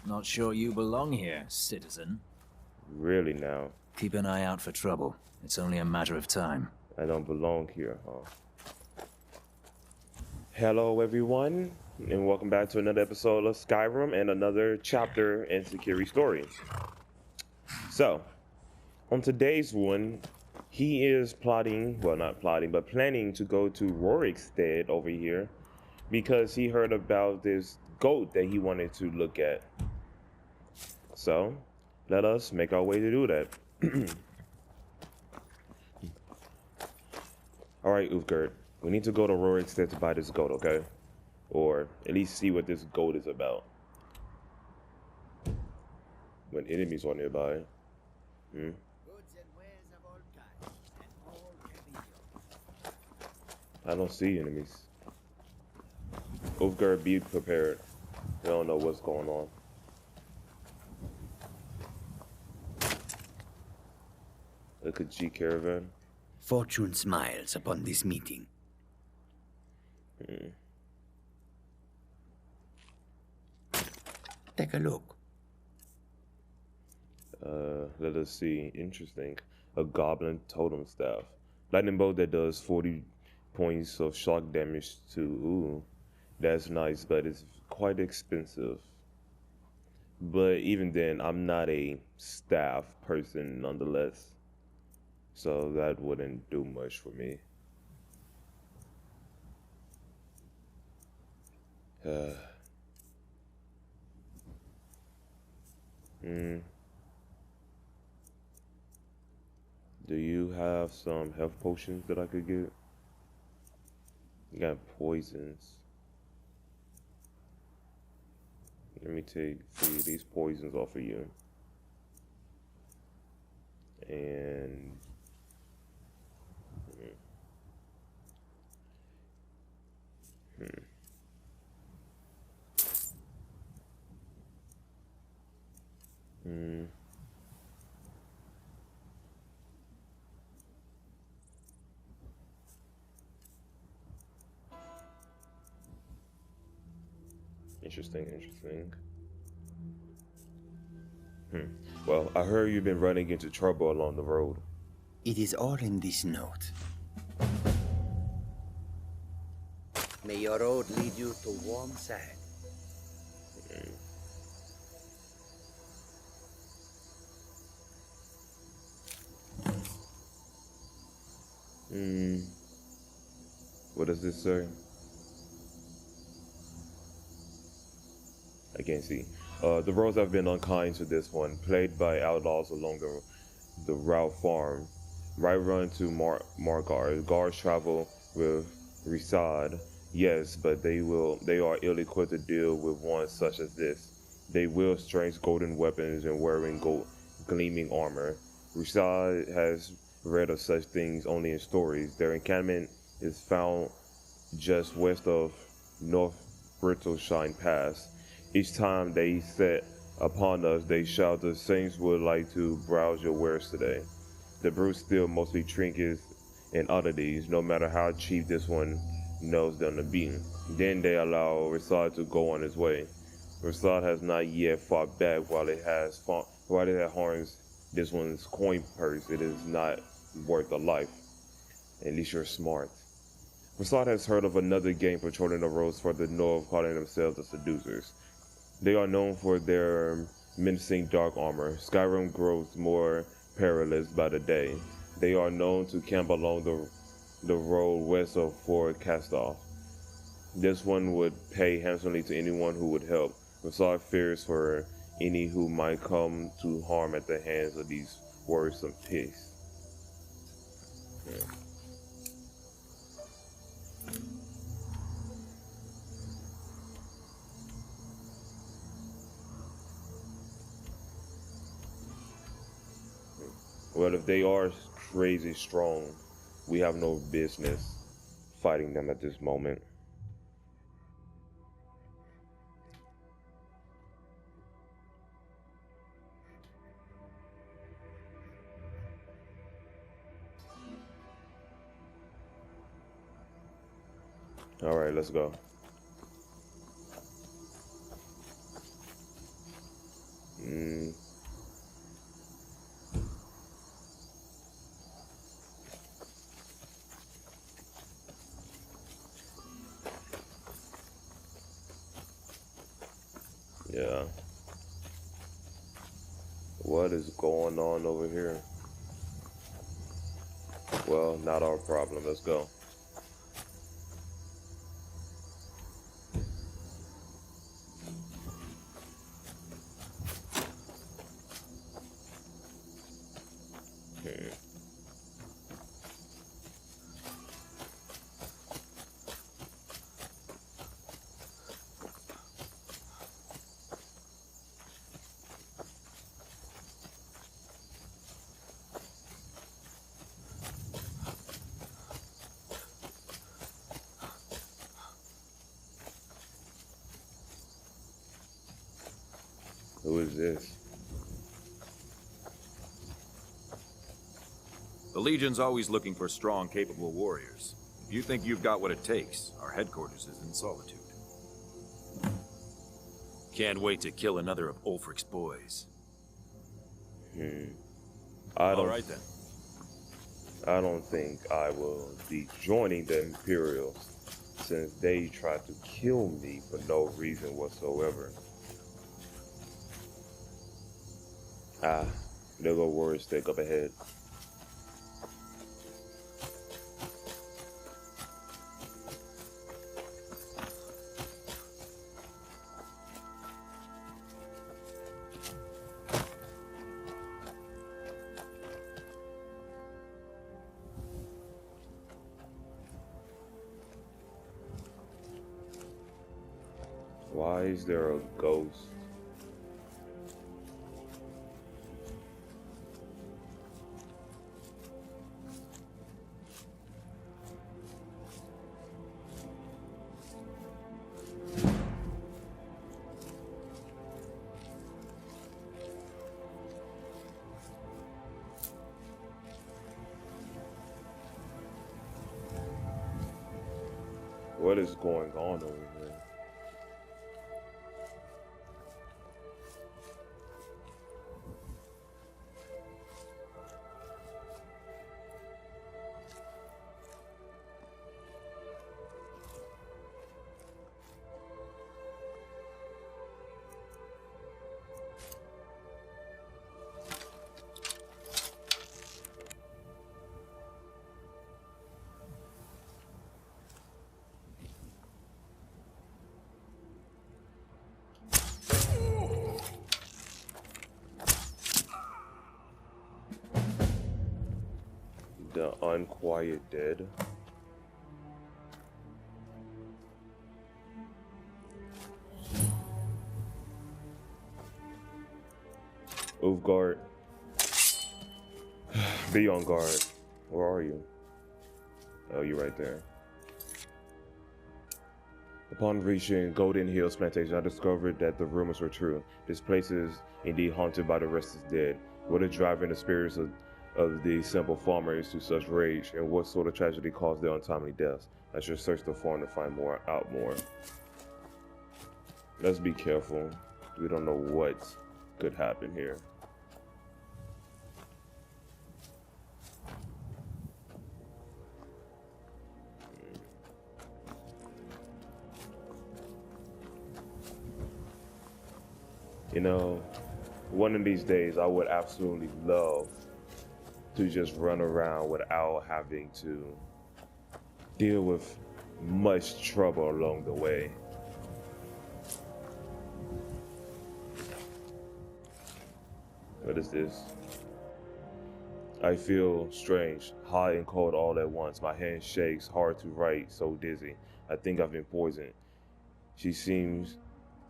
Not sure you belong here, citizen. Really now? Keep an eye out for trouble. It's only a matter of time. I don't belong here, huh? Hello, everyone, and welcome back to another episode of Skyrim and another chapter in Security Story. So, on today's one, he is plotting, well, not plotting, but planning to go to Rorikstead over here because he heard about this goat that he wanted to look at. So, let us make our way to do that. All right, Ulfgerd, we need to go to Rorikstead to buy this goat, okay? Or at least see what this goat is about. When enemies are nearby. I don't see enemies. Ulfgerd, be prepared. We don't know what's going on. Look at G Caravan. Fortune smiles upon this meeting. Take a look. Let us see. Interesting. A goblin totem staff. Lightning bolt that does 40 points of shock damage to... Ooh, that's nice, but it's quite expensive. But even then, I'm not a staff person nonetheless. So that wouldn't do much for me. Do you have some health potions that I could get? You got poisons. Let me take these poisons off of you. And interesting. Well, I heard you've been running into trouble along the road. It is all in this note. May your road lead you to warm side. What does this say? I can't see. The roads have been unkind to this one, plagued by outlaws along the route farm. Right run to Margar. Guards travel with Risad, yes, but they are ill equipped to deal with one such as this. They wield strange golden weapons and wearing gleaming armor. Risad has read of such things only in stories. Their encampment is found just west of North Brittleshine Pass. Each time they set upon us, they shout, "The Saints would like to browse your wares today." The brutes steal mostly trinkets and oddities, no matter how cheap this one knows them to be. Then they allow Rasad to go on his way. Rasad has not yet fought back while it harms this one's coin purse. It is not worth a life. At least you're smart. Rasad has heard of another gang patrolling the roads further north, calling themselves the Seducers. They are known for their menacing dark armor. Skyrim grows more perilous by the day. They are known to camp along the road west of Fort Castoff. This one would pay handsomely to anyone who would help. Rasad fears for any who might come to harm at the hands of these worrisome pigs. Well, if they are crazy strong, we have no business fighting them at this moment. All right, let's go. Yeah. What is going on over here? Well, not our problem. Let's go. Who is this? The Legion's always looking for strong, capable warriors. If you think you've got what it takes, our headquarters is in Solitude. Can't wait to kill another of Ulfric's boys. All right then. I don't think I will be joining the Imperials, since they tried to kill me for no reason whatsoever. There go word stick up ahead. Why is there a ghost? What is going on over here? The Unquiet Dead. Ulfgard. Be on guard. Where are you? Oh, you're right there. Upon reaching Goldenhills Plantation, I discovered that the rumors were true. This place is indeed haunted by the restless dead. What is driving the spirits of the simple farmers to such rage, and what sort of tragedy caused their untimely deaths? I should search the farm to find out more. Let's be careful. We don't know what could happen here. You know, one of these days I would absolutely love to just run around without having to deal with much trouble along the way. What is this? I feel strange, hot and cold all at once. My hand shakes, hard to write, so dizzy. I think I've been poisoned. She seems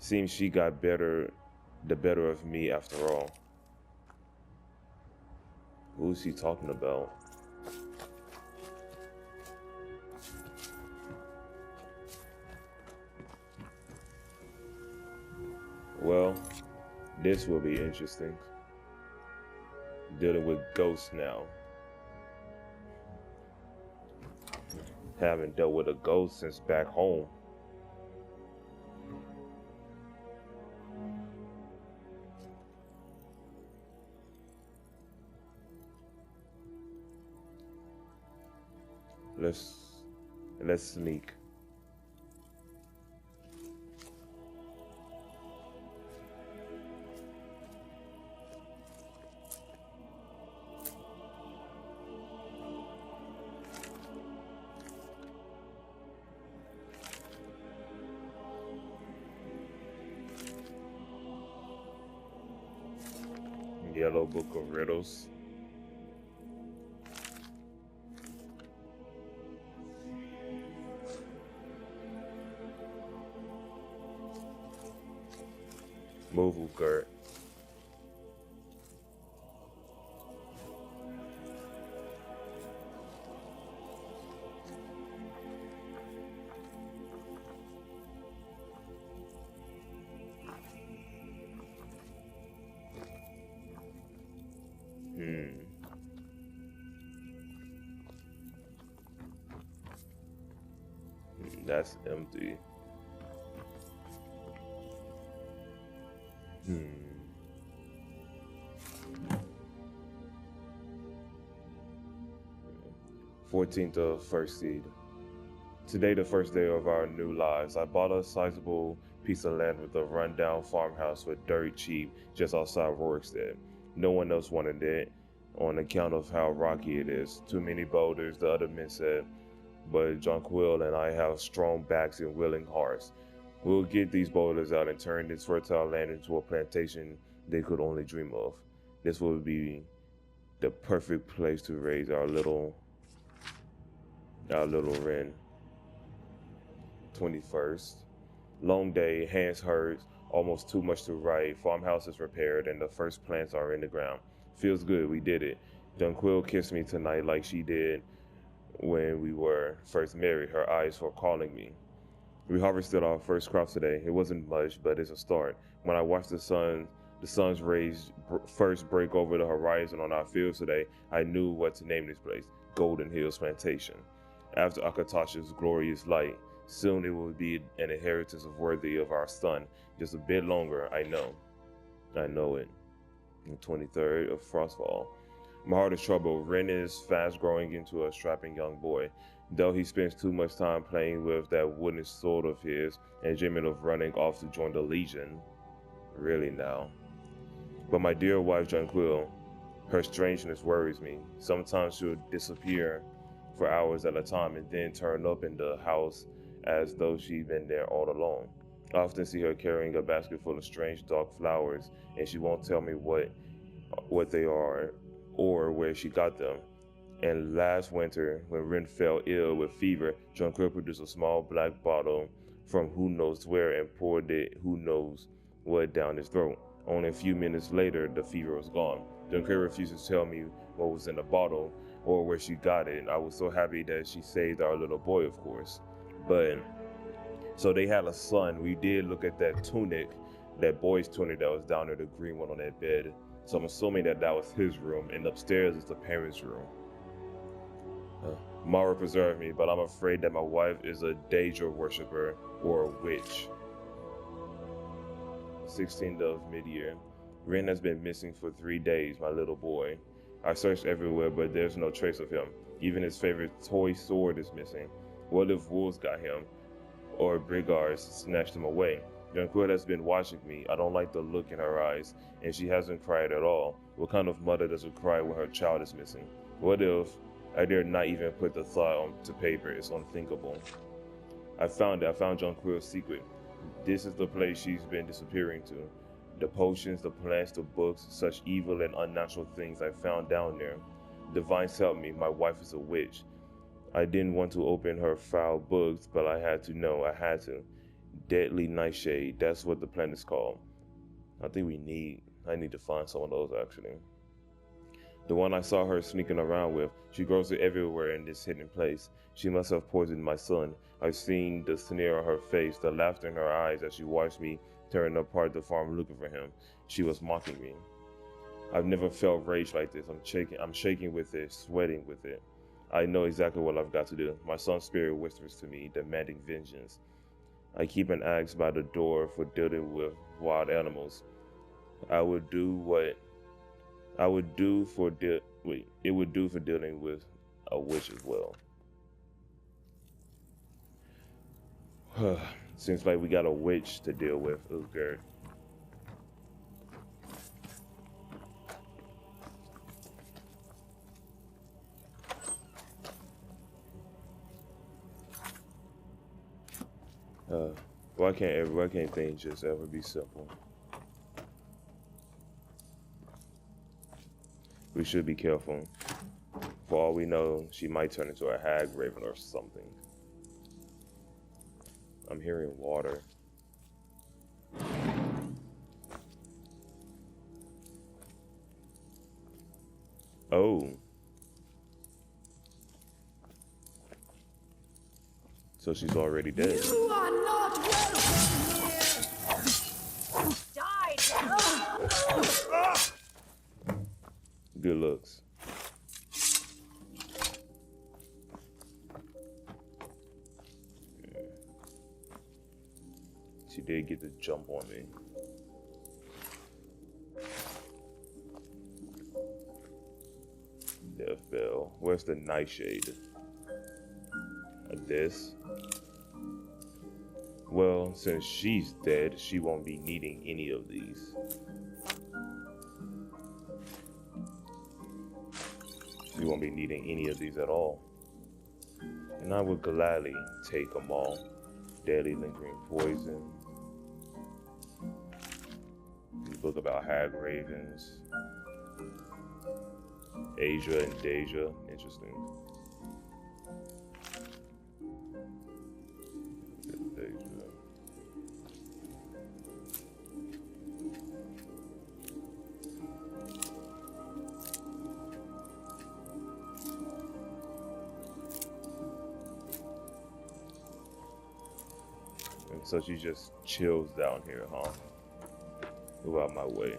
she got the better of me after all. Who's he talking about? Well, this will be interesting. Dealing with ghosts now. Haven't dealt with a ghost since back home. Let's sneak. Yellow Book of Riddles. Move, Gert. That's empty. Hmm. 14th of First Seed. Today, the first day of our new lives. I bought a sizable piece of land with a rundown farmhouse for dirt cheap just outside Rorikstead. No one else wanted it on account of how rocky it is. Too many boulders, the other men said. But Jonquil and I have strong backs and willing hearts. We'll get these boulders out and turn this fertile land into a plantation they could only dream of. This will be the perfect place to raise our little wren. 21st. Long day, hands hurt, almost too much to write. Farmhouse is repaired and the first plants are in the ground. Feels good, we did it. Jonquil kissed me tonight like she did when we were first married. Her eyes were calling me. We harvested our first crop today. It wasn't much, but it's a start. When I watched the sun's rays first break over the horizon on our fields today, I knew what to name this place, Goldenhills Plantation. After Akatosh's glorious light, soon it will be an inheritance worthy of our son. Just a bit longer, I know. I know it. The 23rd of Frostfall. My heart is troubled. Ren is fast growing into a strapping young boy. Though he spends too much time playing with that wooden sword of his and dreaming of running off to join the Legion. Really now. But my dear wife Jonquil, her strangeness worries me. Sometimes she'll disappear for hours at a time and then turn up in the house as though she'd been there all along. I often see her carrying a basket full of strange dark flowers, and she won't tell me what they are or where she got them. And last winter, when Ren fell ill with fever, Jonquil produced a small black bottle from who knows where and poured it who knows what down his throat. Only a few minutes later, the fever was gone. Jonquil refused to tell me what was in the bottle or where she got it. I was so happy that she saved our little boy, of course. But, so they had a son. We did look at that tunic, that boy's tunic that was down there, the green one on that bed. So I'm assuming that was his room, and upstairs is the parents' room. Mara preserved me, but I'm afraid that my wife is a Daedra worshiper or a witch. 16th of mid-year. Ren has been missing for 3 days, my little boy. I searched everywhere, but there's no trace of him. Even his favorite toy sword is missing. What if wolves got him, or brigards snatched him away? Jonquil has been watching me. I don't like the look in her eyes, and she hasn't cried at all. What kind of mother doesn't cry when her child is missing? What if I dare not even put the thought onto paper? It's unthinkable. I found it. I found Jonquil's secret. This is the place she's been disappearing to. The potions, the plants, the books, such evil and unnatural things I found down there. Divines help me. My wife is a witch. I didn't want to open her foul books, but I had to know. I had to. Deadly Nightshade. That's what the plant is called. I need to find some of those actually. The one I saw her sneaking around with, she grows it everywhere in this hidden place. She must have poisoned my son. I've seen the sneer on her face, the laughter in her eyes as she watched me turn apart the farm looking for him. She was mocking me. I've never felt rage like this. I'm shaking with it, sweating with it. I know exactly what I've got to do. My son's spirit whispers to me, demanding vengeance. I keep an axe by the door for dealing with wild animals. It would do for dealing with a witch as well. Seems like we got a witch to deal with. Okay. Why can't things just ever be simple? We should be careful. For all we know, she might turn into a hag raven or something. I'm hearing water. Oh. So she's already dead. You are not welcome here. Die. Good looks. She did get the jump on me. Death bell. Where's the nightshade? This. Well, since she's dead, she won't be needing any of these. She won't be needing any of these at all. And I would gladly take them all. Deadly lingering poison. Book about hag ravens. Asia and Deja. Interesting. And so she just chills down here, huh? Move out my way.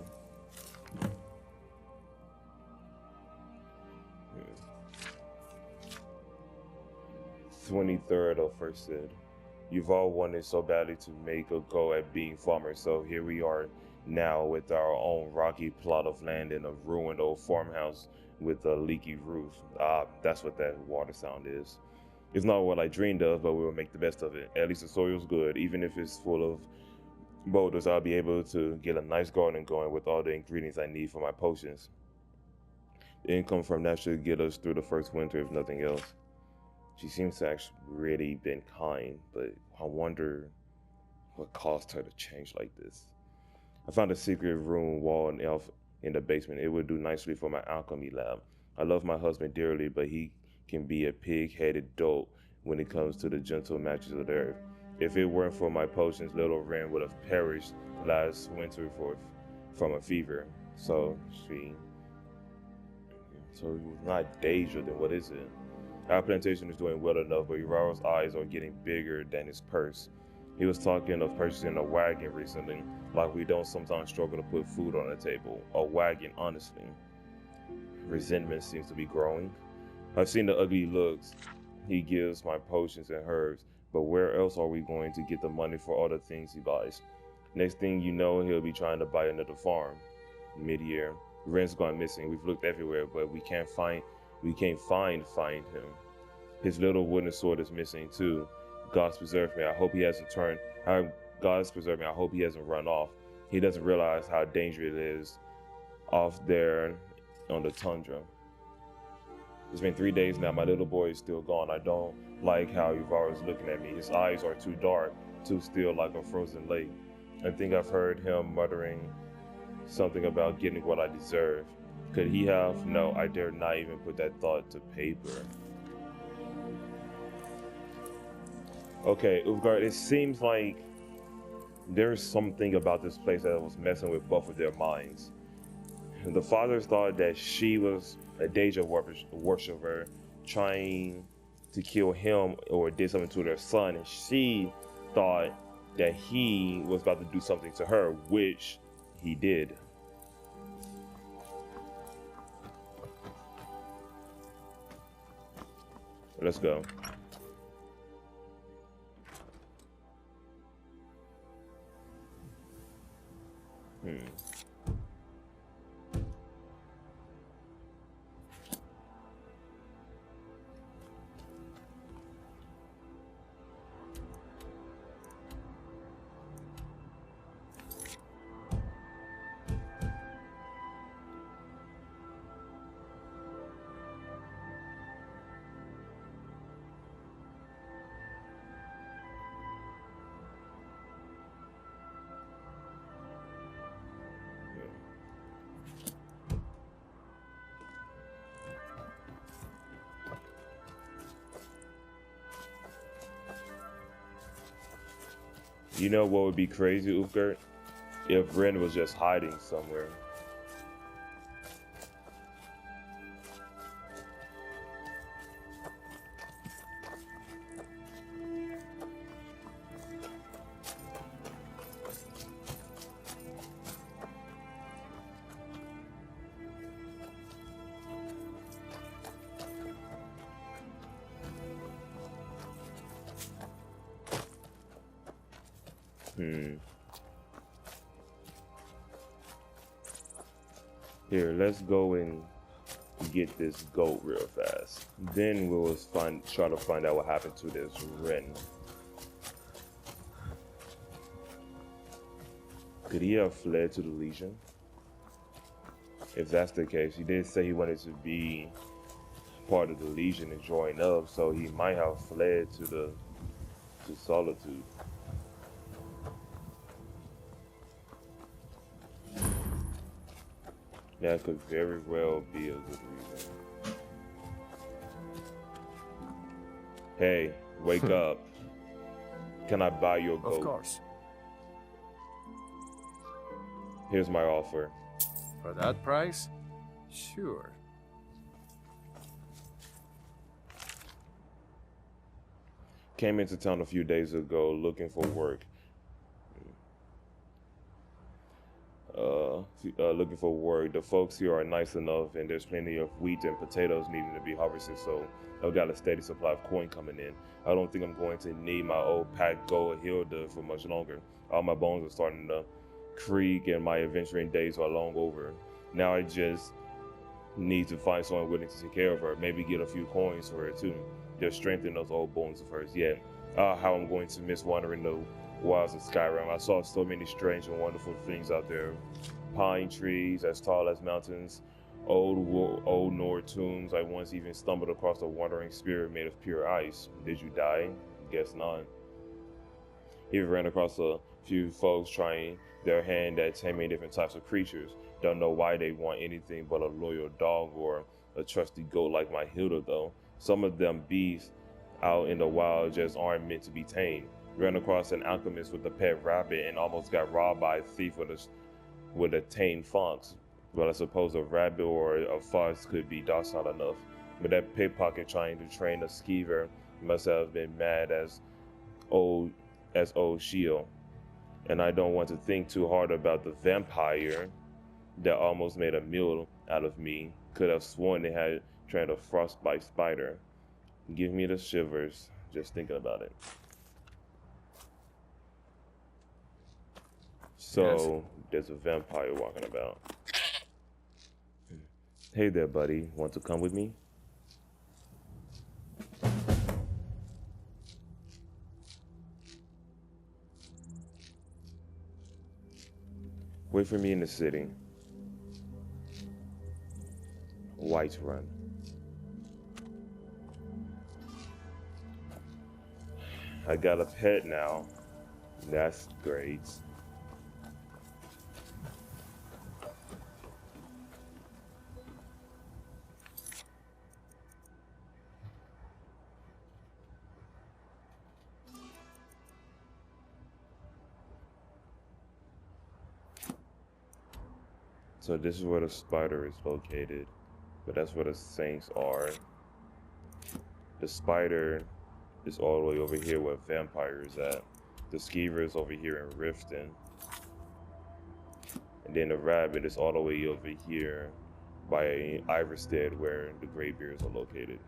23rd of First Sid. You've all wanted so badly to make a go at being farmers, so here we are now with our own rocky plot of land and a ruined old farmhouse with a leaky roof. Ah, that's what that water sound is. It's not what I dreamed of, but we will make the best of it. At least the soil's good. Even if it's full of boulders, I'll be able to get a nice garden going with all the ingredients I need for my potions. The income from that should get us through the first winter, if nothing else. She seems to actually really been kind, but I wonder what caused her to change like this. I found a secret room wall and elf in the basement. It would do nicely for my alchemy lab. I love my husband dearly, but he can be a pig-headed dolt when it comes to the gentle matches of the earth. If it weren't for my potions, little Ren would have perished last winter from a fever. So it was not Deja, then what is it? Our plantation is doing well enough, but Uraro's eyes are getting bigger than his purse. He was talking of purchasing a wagon recently, like we don't sometimes struggle to put food on the table. A wagon, honestly. Resentment seems to be growing. I've seen the ugly looks he gives my potions and herbs, but where else are we going to get the money for all the things he buys? Next thing you know, he'll be trying to buy another farm. Mid-year, Ren's gone missing. We've looked everywhere, but we can't find him. His little wooden sword is missing too. God's preserve me. I hope he hasn't run off. He doesn't realize how dangerous it is off there on the tundra. It's been 3 days now. My little boy is still gone. I don't like how Uraro's looking at me. His eyes are too dark, too still, like a frozen lake. I think I've heard him muttering something about getting what I deserve. Could he have? No, I dare not even put that thought to paper. Okay, Ulfgar, it seems like there's something about this place that was messing with both of their minds. The fathers thought that she was a Deja worshiper trying to kill him or did something to their son, and she thought that he was about to do something to her, which he did. Let's go. You know what would be crazy, Ulfgert? If Ren was just hiding somewhere. Here, let's go and get this goat real fast. Then we'll try to find out what happened to this Ren. Could he have fled to the Legion? If that's the case, he did say he wanted to be part of the Legion and join up, so he might have fled to Solitude. That could very well be a good reason. Hey, wake up. Can I buy your goat? Of course. Here's my offer. For that price? Sure. Came into town a few days ago looking for work. The folks here are nice enough, and there's plenty of wheat and potatoes needing to be harvested, so I've got a steady supply of coin coming in. I don't think I'm going to need my old pack Goldenhills for much longer. All my bones are starting to creak, and my adventuring days are long over. Now I just need to find someone willing to take care of her, maybe get a few coins for her too. Just strengthen those old bones of hers. Yeah, how I'm going to miss wandering the wilds of Skyrim. I saw so many strange and wonderful things out there. Pine trees as tall as mountains, old Nord tombs. I once even stumbled across a wandering spirit made of pure ice. Did you die? Guess not. Even ran across a few folks trying their hand at taming different types of creatures. Don't know why they want anything but a loyal dog or a trusty goat like my Hilda though. Some of them beasts out in the wild just aren't meant to be tamed. Ran across an alchemist with a pet rabbit and almost got robbed by a thief with a tame fox. Well, I suppose a rabbit or a fox could be docile enough, but that pickpocket trying to train a skeever must have been mad as old Shield. And I don't want to think too hard about the vampire that almost made a meal out of me. Could have sworn they had trained a frostbite spider. Give me the shivers just thinking about it. So, There's a vampire walking about. Hey there, buddy. Want to come with me? Wait for me in the city. White Run. I got a pet now. That's great. So this is where the spider is located, but that's where the saints are. The spider is all the way over here where vampire is at. The skeever is over here in Riften. And then the rabbit is all the way over here by Iverstead where the Greybeards are located.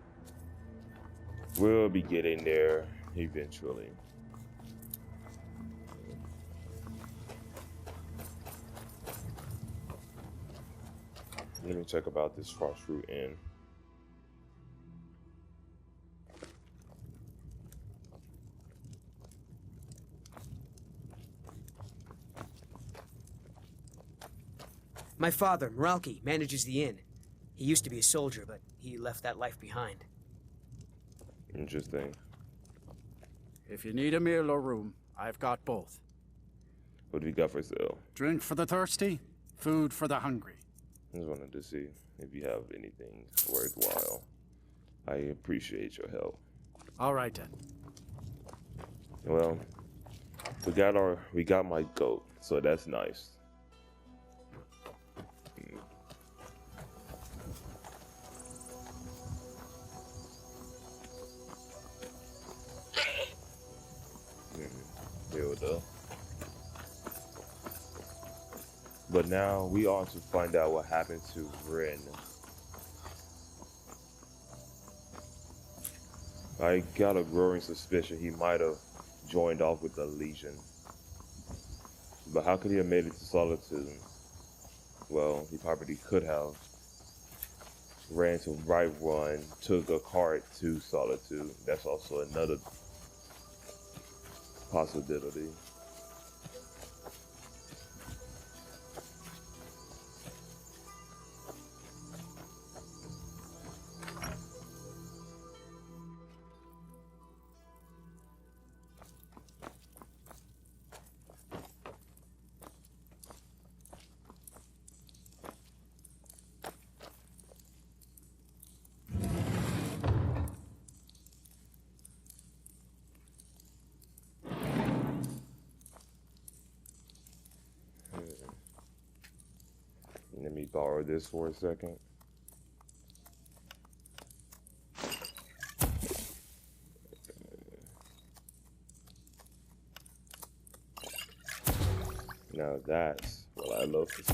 We'll be getting there eventually. Let me check about this Frostfruit Inn. My father, Mralki, manages the inn. He used to be a soldier, but he left that life behind. Interesting. If you need a meal or room, I've got both. What do we got for sale? Drink for the thirsty, food for the hungry. I just wanted to see if you have anything worthwhile. I appreciate your help. All right, then. Well, We got my goat, so that's nice. Here we go. But now we ought to find out what happened to Rin. I got a growing suspicion he might have joined off with the Legion. But how could he have made it to Solitude? Well, he probably could have ran to Right Run, took a cart to Solitude. That's also another possibility. Let me borrow this for a second. Now that's what I love to see.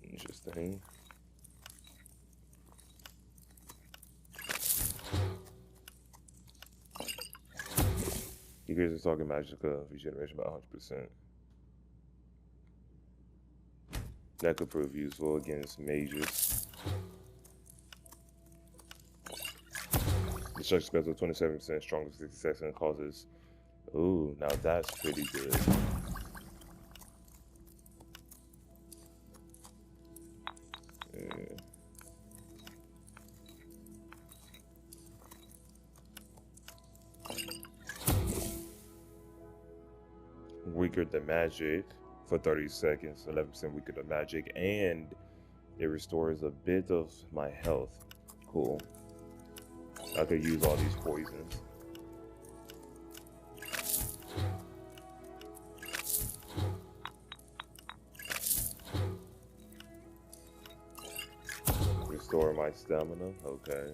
Interesting. Increases target magica regeneration by 100%. That could prove useful against mages. Destruction spells with 27% stronger 60 seconds and causes. Ooh, now that's pretty good. Weaker than magic for 30 seconds, 11% weaker than magic, and it restores a bit of my health. Cool. I could use all these poisons. Restore my stamina, okay.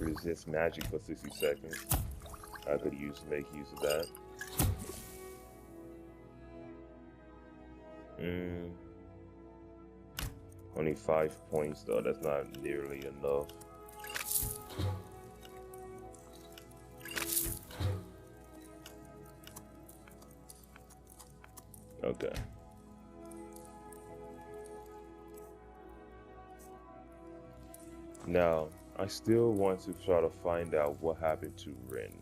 Resist magic for 60 seconds. I could make use of that. Only 5 points though, that's not nearly enough. Okay. Now, I still want to try to find out what happened to Rin.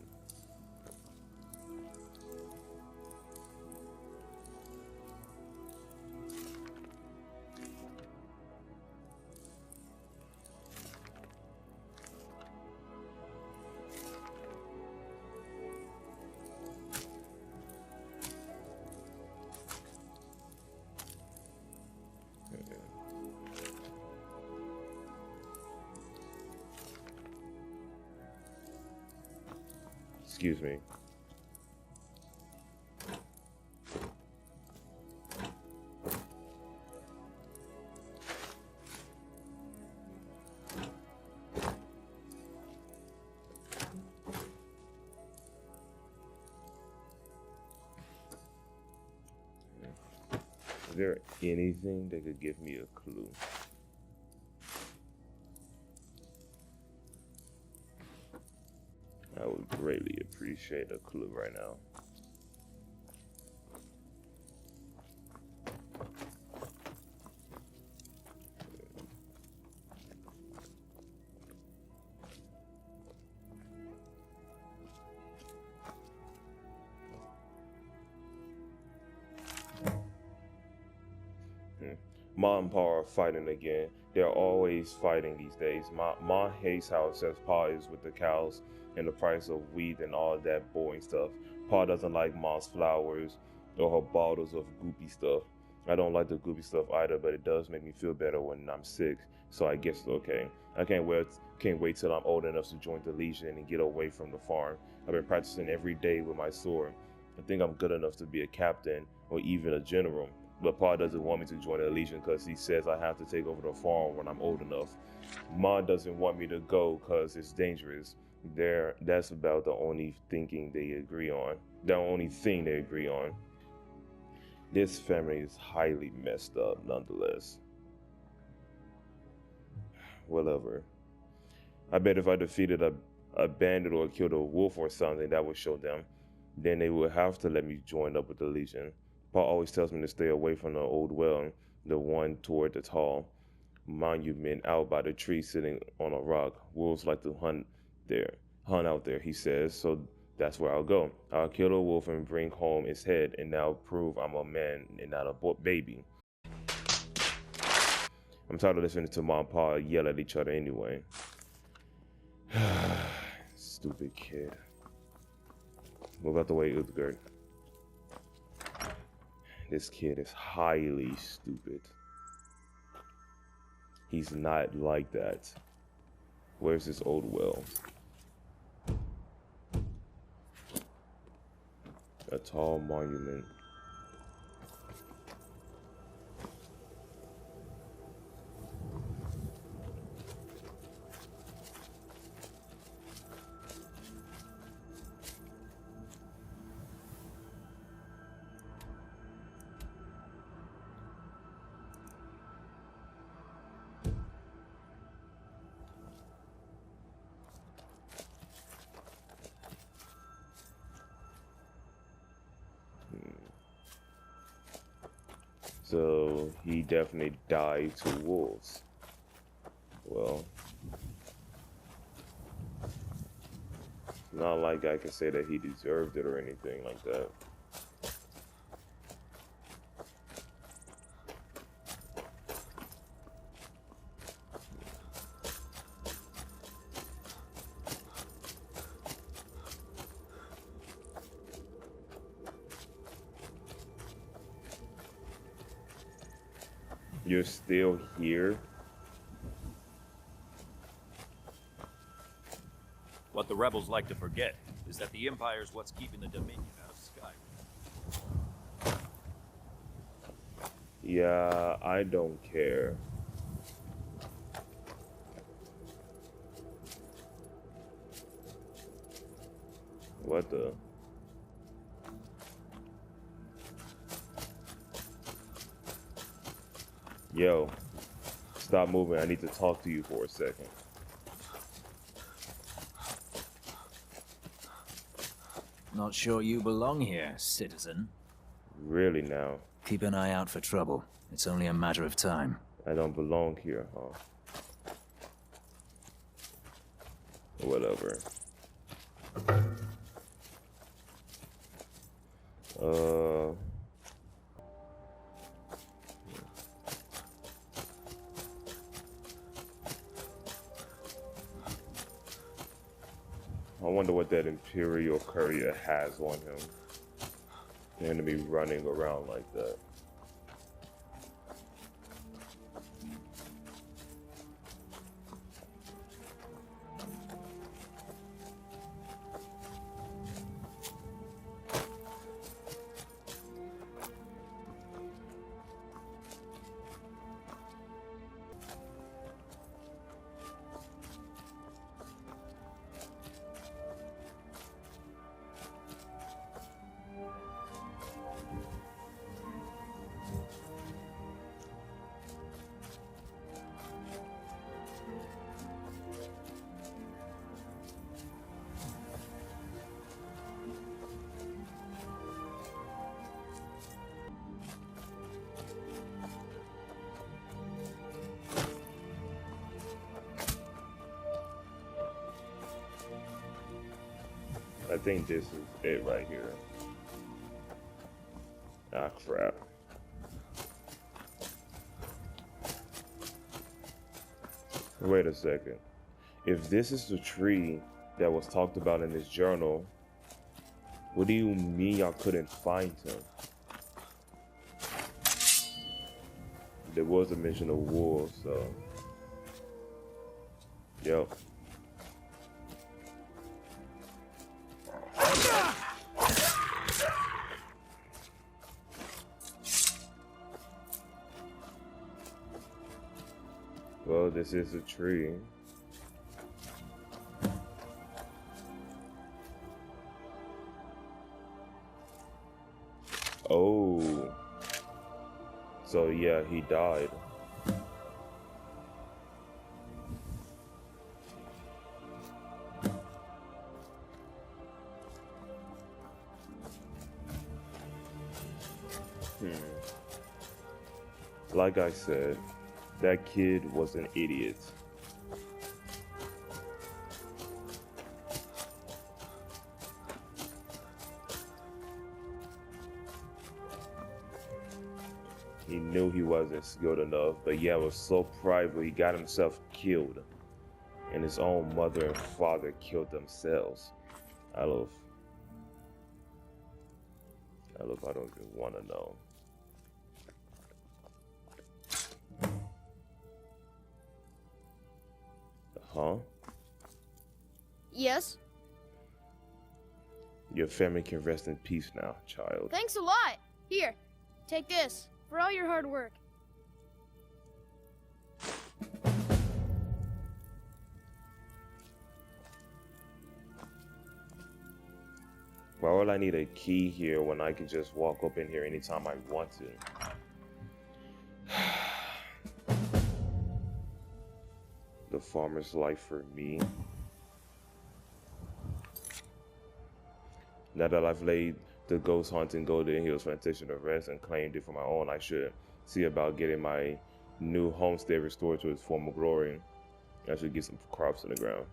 Excuse me. Is there anything that could give me a clue? I would greatly appreciate a clue right now. Ma and Pa are fighting again. They're always fighting these days. Ma hates how obsessed Pa is with the cows and the price of wheat and all that boring stuff. Pa doesn't like Ma's flowers or her bottles of goopy stuff. I don't like the goopy stuff either, but it does make me feel better when I'm sick, so I guess it's okay. I can't wait till I'm old enough to join the Legion and get away from the farm. I've been practicing every day with my sword. I think I'm good enough to be a captain or even a general. But Pa doesn't want me to join the Legion because he says I have to take over the farm when I'm old enough. Ma doesn't want me to go because it's dangerous. That's about the only thing they agree on. This family is highly messed up nonetheless. Whatever. I bet if I defeated a bandit or killed a wolf or something, that would show them. Then they would have to let me join up with the Legion. Pa always tells me to stay away from the old well, the one toward the tall monument out by the tree sitting on a rock. Wolves like to hunt out there, he says, so that's where I'll go. I'll kill a wolf and bring home its head, and that'll prove I'm a man and not a baby. I'm tired of listening to Mom and Pa yell at each other anyway. Stupid kid. Move out the way, Uthgerd. This kid is highly stupid. He's not like that. Where's this old well? A tall monument. So he definitely died to wolves. Well, it's not like I can say that he deserved it or anything like that. You're still here? What the rebels like to forget is that the Empire's what's keeping the Dominion out of Skyrim. Yeah, I don't care. What the? Yo, stop moving. I need to talk to you for a second. Not sure you belong here, citizen. Really now? Keep an eye out for trouble. It's only a matter of time. I don't belong here, huh? Whatever. I wonder what that Imperial courier has on him. For him to be running around like that. I think this is it right here. Ah, crap. Wait a second. If this is the tree that was talked about in this journal, what do you mean y'all couldn't find him? There was a mention of wolves, so... Yep. Well, this is a tree. Oh. So yeah, he died. Like I said, that kid was an idiot. He knew he wasn't skilled enough, but yeah, was so prideful he got himself killed. And his own mother and father killed themselves. I don't even want to know. Huh? Yes? Your family can rest in peace now, child. Thanks a lot. Here, take this for all your hard work. Why would I need a key here when I can just walk up in here anytime I want to? The farmer's life for me. Now that I've laid the ghost hunting Goldenhills Plantation to rest and claimed it for my own, I should see about getting my new homestead restored to its former glory. I should get some crops in the ground.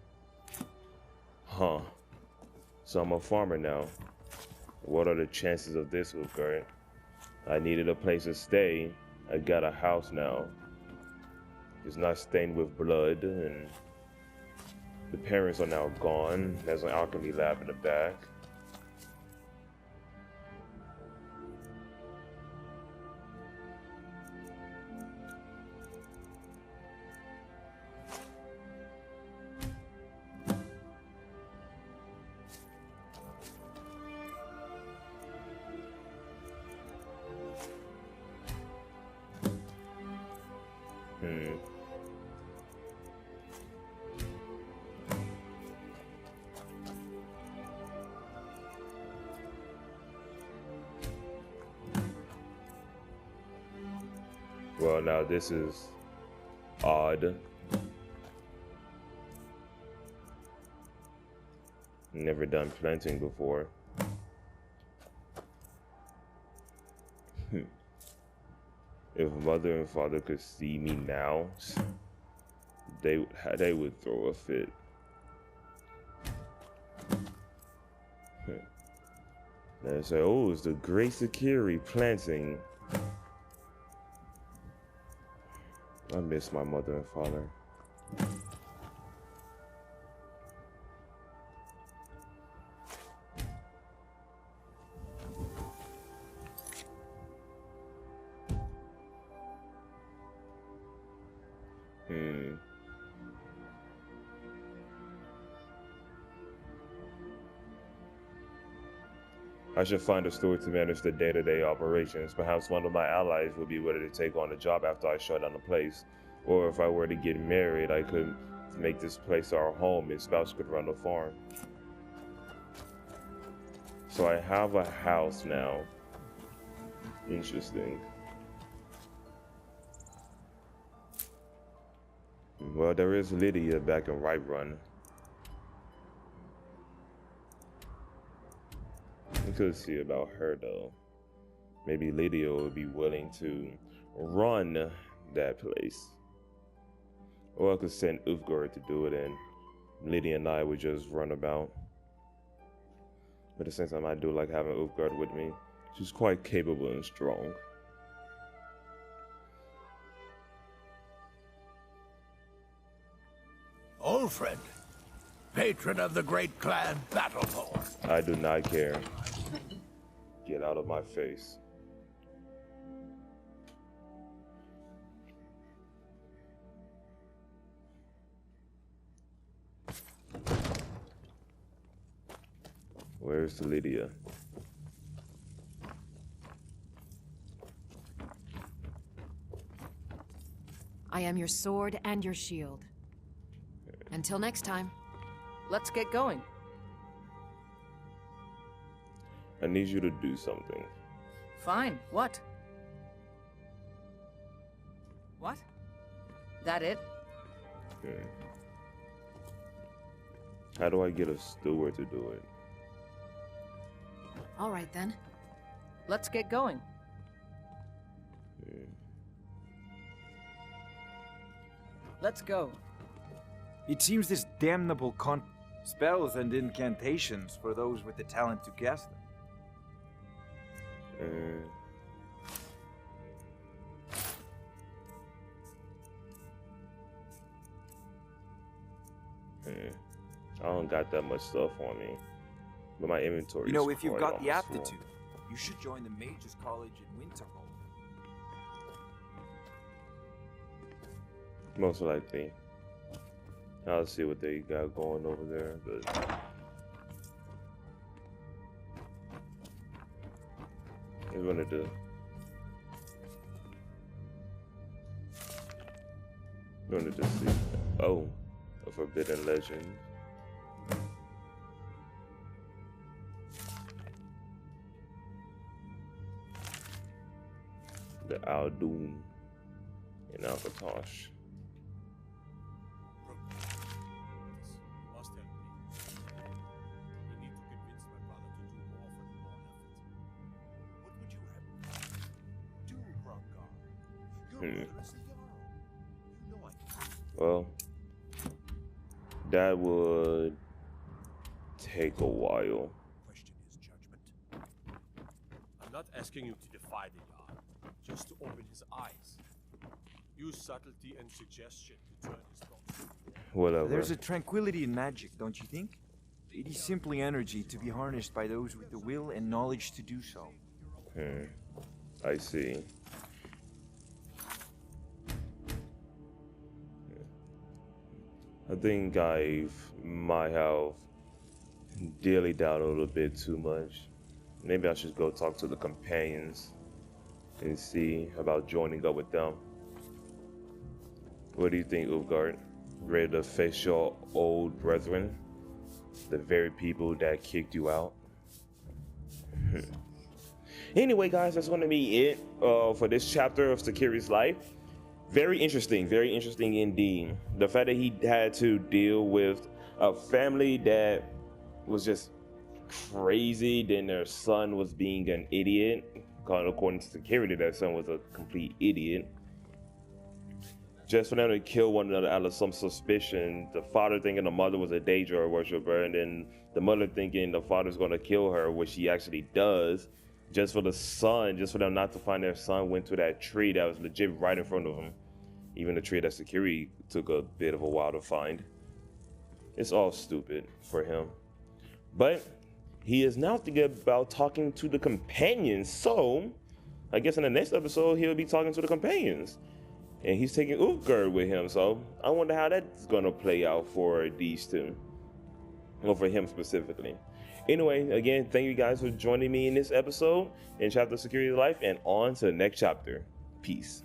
Huh. So I'm a farmer now. What are the chances of this, Ulfgard? I needed a place to stay. I got a house now. It's not stained with blood, and the parents are now gone. There's an alchemy lab in the back. Well, now this is odd. Never done planting before. If mother and father could see me now, they would throw a fit. They say, "Oh, it's the Great Sakiri planting." I miss my mother and father. I should find a steward to manage the day-to-day operations. Perhaps one of my allies would be ready to take on the job after I shut down the place. Or if I were to get married, I could make this place our home and spouse could run the farm. So I have a house now. Interesting. Well, there is Lydia back in Run. We could see about her though. Maybe Lydia would be willing to run that place. Or I could send Ulfgard to do it and Lydia and I would just run about. But at the same time, I do like having Ulfgard with me. She's quite capable and strong. Ulfred, patron of the great clan Battlepole. I do not care. Get out of my face. Where's Lydia? I am your sword and your shield. Until next time, let's get going. I need you to do something. Fine. What? What? That it? Okay. How do I get a steward to do it? All right then. Let's get going. Okay. Let's go. It seems this damnable spells and incantations for those with the talent to cast them. I don't got that much stuff on me, but my inventory. You know, is if you've quite got the almost full. aptitude, you should join the Mages College in Winterhold. Most likely. I'll see what they got going over there, but I wanted to see. Oh, a forbidden legend. The Aldun in Alcatosh. Well, that would take a while. Question his judgment. I'm not asking you to defy the Jarl, just to open his eyes. Use subtlety and suggestion to turn his thoughts. Whatever. There's a tranquility in magic, don't you think? It is simply energy to be harnessed by those with the will and knowledge to do so. I see. I think I might have dilly down a little bit too much. Maybe I should go talk to the companions and see about joining up with them. What do you think, Ulfgard? Ready to face your old brethren? The very people that kicked you out? Anyway, guys, that's going to be it for this chapter of Sakiri's life. Very interesting indeed. The fact that he had to deal with a family that was just crazy, then their son was being an idiot. According to security, their son was a complete idiot. Just for them to kill one another out of some suspicion, the father thinking the mother was a Daedra worshiper, and then the mother thinking the father's going to kill her, which he actually does. Just for the son, just for them not to find their son, went to that tree that was legit right in front of him. Even the tree that security took a bit of a while to find. It's all stupid for him. But he is now thinking about talking to the companions. So I guess in the next episode, he'll be talking to the companions. And he's taking Ulfgard with him. So I wonder how that's going to play out for these two. Or for him specifically. Anyway, again, thank you guys for joining me in this episode in Chapter Security Life, and on to the next chapter. Peace.